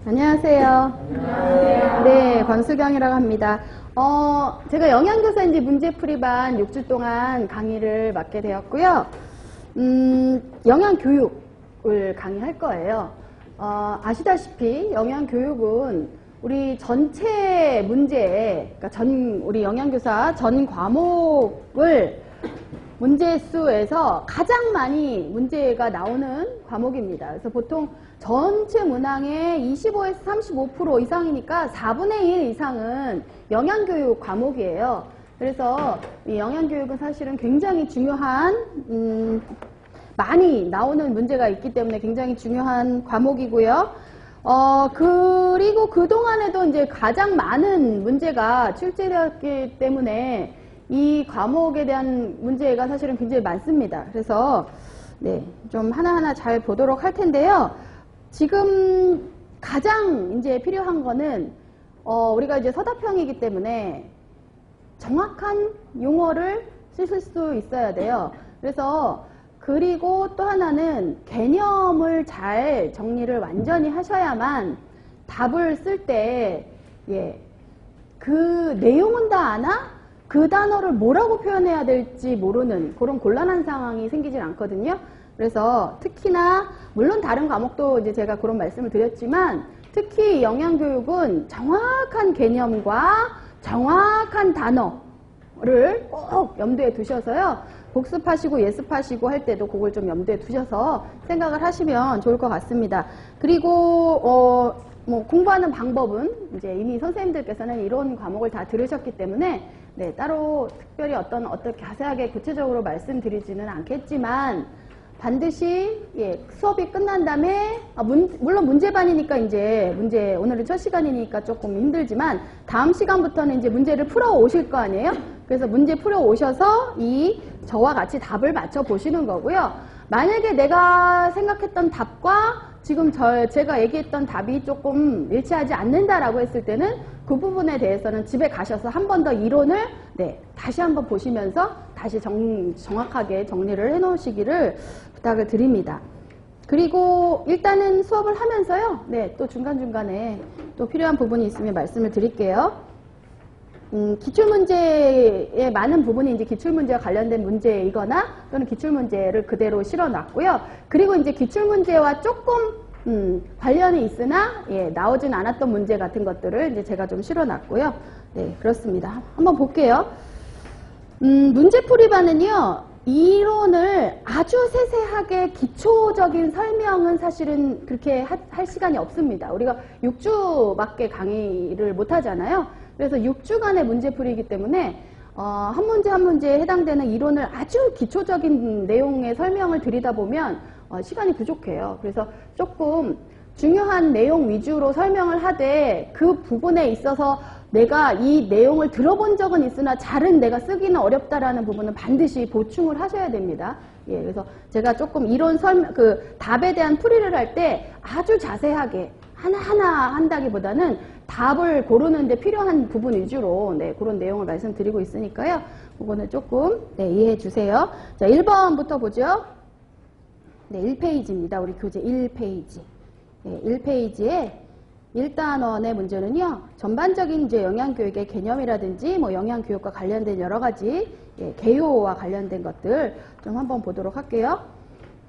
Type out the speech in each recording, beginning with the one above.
안녕하세요. 안녕하세요. 네, 권수경이라고 합니다. 제가 영양교사인지 문제풀이반 6주 동안 강의를 맡게 되었고요. 영양교육을 강의할 거예요. 아시다시피 영양교육은 우리 전체 문제, 그러니까 우리 영양교사 전 과목을 문제수에서 가장 많이 문제가 나오는 과목입니다. 그래서 보통 전체 문항의 25에서 35% 이상이니까 4분의 1 이상은 영양교육 과목이에요. 그래서 이 영양교육은 사실은 굉장히 중요한, 많이 나오는 문제가 있기 때문에 굉장히 중요한 과목이고요. 그리고 그동안에도 이제 가장 많은 문제가 출제되었기 때문에 이 과목에 대한 문제가 사실은 굉장히 많습니다. 그래서 네, 좀 하나하나 잘 보도록 할 텐데요. 지금 가장 이제 필요한 거는 우리가 이제 서답형이기 때문에 정확한 용어를 쓰실 수 있어야 돼요. 그래서 그리고 또 하나는 개념을 잘 정리를 완전히 하셔야만 답을 쓸 때 그 내용은 다 아나? 그 단어를 뭐라고 표현해야 될지 모르는 그런 곤란한 상황이 생기질 않거든요. 그래서 특히나 물론 다른 과목도 이제 제가 그런 말씀을 드렸지만 특히 영양교육은 정확한 개념과 정확한 단어를 꼭 염두에 두셔서요. 복습하시고 예습하시고 할 때도 그걸 좀 염두에 두셔서 생각을 하시면 좋을 것 같습니다. 그리고 뭐 공부하는 방법은 이제 이미 선생님들께서는 이런 과목을 다 들으셨기 때문에 네, 따로 특별히 어떻게 자세하게 구체적으로 말씀드리지는 않겠지만 반드시 수업이 끝난 다음에 물론 문제반이니까 이제 오늘은 첫 시간이니까 조금 힘들지만 다음 시간부터는 이제 문제를 풀어 오실 거 아니에요? 그래서 문제 풀어 오셔서 저와 같이 답을 맞춰 보시는 거고요. 만약에 내가 생각했던 답과 지금 제가 얘기했던 답이 조금 일치하지 않는다라고 했을 때는 그 부분에 대해서는 집에 가셔서 한 번 더 이론을 다시 한번 보시면서 다시 정확하게 정리를 해 놓으시기를 부탁을 드립니다. 그리고 일단은 수업을 하면서요. 또 중간중간에 또 필요한 부분이 있으면 말씀을 드릴게요. 기출문제의 많은 부분이 이제 기출문제와 관련된 문제이거나 또는 기출문제를 그대로 실어놨고요. 그리고 이제 기출문제와 조금 관련이 있으나 나오진 않았던 문제 같은 것들을 이제 제가 좀 실어놨고요. 네, 그렇습니다. 한번 볼게요. 문제풀이반은요. 이론을 아주 세세하게 기초적인 설명은 사실은 그렇게 할 시간이 없습니다. 우리가 6주밖에 강의를 못 하잖아요. 그래서 6주간의 문제풀이이기 때문에 한 문제 한 문제에 해당되는 이론을 아주 기초적인 내용의 설명을 드리다 보면 시간이 부족해요. 그래서 조금 중요한 내용 위주로 설명을 하되 그 부분에 있어서 내가 이 내용을 들어본 적은 있으나 잘은 내가 쓰기는 어렵다라는 부분은 반드시 보충을 하셔야 됩니다. 그래서 제가 조금 이론 답에 대한 풀이를 할 때 아주 자세하게 하나하나 한다기보다는 답을 고르는데 필요한 부분 위주로 그런 내용을 말씀드리고 있으니까요. 그거는 조금 이해해 주세요. 자, 1번부터 보죠. 1페이지입니다. 우리 교재 1페이지. 1페이지에 1단원의 문제는요. 전반적인 이제 영양교육의 개념이라든지 뭐 영양교육과 관련된 여러 가지 개요와 관련된 것들 좀 한번 보도록 할게요.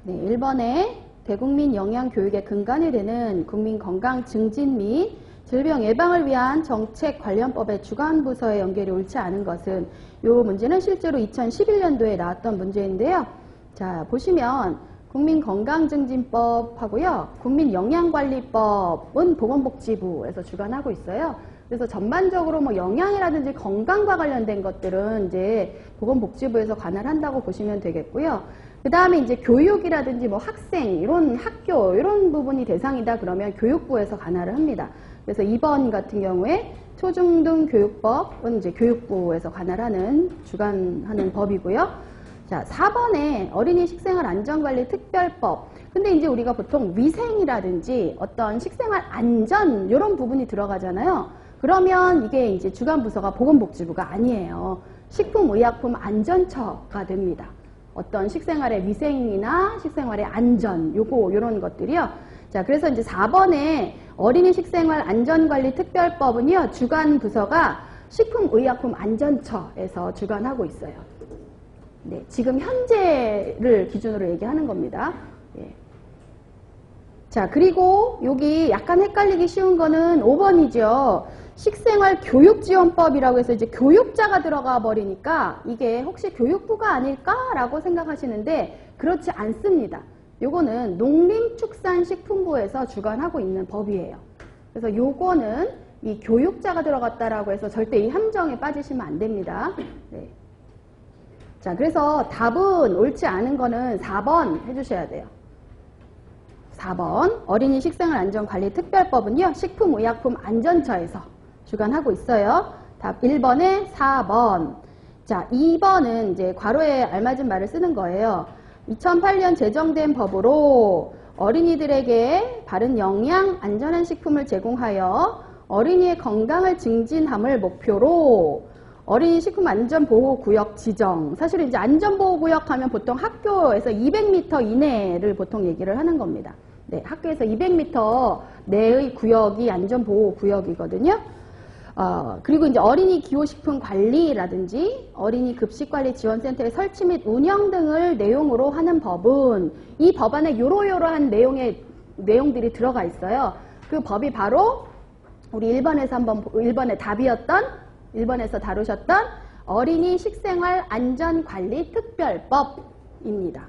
1번에 대국민 영양교육의 근간이 되는 국민건강 증진 및 질병 예방을 위한 정책 관련법의 주관부서의 연결이 옳지 않은 것은 이 문제는 실제로 2011년도에 나왔던 문제인데요. 자, 보시면 국민건강증진법하고요. 국민영양관리법은 보건복지부에서 주관하고 있어요. 그래서 전반적으로 뭐 영양이라든지 건강과 관련된 것들은 이제 보건복지부에서 관할한다고 보시면 되겠고요. 그 다음에 이제 교육이라든지 뭐 학생, 이런 학교, 이런 부분이 대상이다 그러면 교육부에서 관할을 합니다. 그래서 2번 같은 경우에 초중등교육법은 이제 교육부에서 관할하는, 주관하는 법이고요. 자, 4번에 어린이 식생활 안전관리 특별법. 근데 이제 우리가 보통 위생이라든지 어떤 식생활 안전, 이런 부분이 들어가잖아요. 그러면 이게 이제 주관부서가 보건복지부가 아니에요. 식품의약품안전처가 됩니다. 어떤 식생활의 위생이나 식생활의 안전, 요런 것들이요. 자, 그래서 이제 4번에 어린이 식생활 안전관리 특별법은요, 주관 부서가 식품의약품안전처에서 주관하고 있어요. 네, 지금 현재를 기준으로 얘기하는 겁니다. 예. 자, 그리고 여기 약간 헷갈리기 쉬운 거는 5번이죠. 식생활 교육지원법이라고 해서 이제 교육자가 들어가 버리니까 이게 혹시 교육부가 아닐까라고 생각하시는데 그렇지 않습니다. 요거는 농림축산식품부에서 주관하고 있는 법이에요. 그래서 요거는 이 교육자가 들어갔다라고 해서 절대 이 함정에 빠지시면 안 됩니다. 네. 자, 그래서 답은 옳지 않은 거는 4번 해주셔야 돼요. 4번 어린이 식생활 안전관리 특별법은요, 식품의약품안전처에서 주관하고 있어요. 답 1번에 4번. 자, 2번은 이제 괄호에 알맞은 말을 쓰는 거예요. 2008년 제정된 법으로 어린이들에게 바른 영양, 안전한 식품을 제공하여 어린이의 건강을 증진함을 목표로 어린이 식품안전보호구역 지정. 사실은 이제 안전보호구역 하면 보통 학교에서 200m 이내를 보통 얘기를 하는 겁니다. 네, 학교에서 200m 내의 구역이 안전보호구역이거든요. 그리고 이제 어린이 기호식품 관리라든지 어린이 급식관리 지원센터의 설치 및 운영 등을 내용으로 하는 법은 이 법안에 요러요러한 내용들이 들어가 있어요. 그 법이 바로 우리 1번에 답이었던 1번에서 다루셨던 어린이 식생활 안전관리 특별법입니다.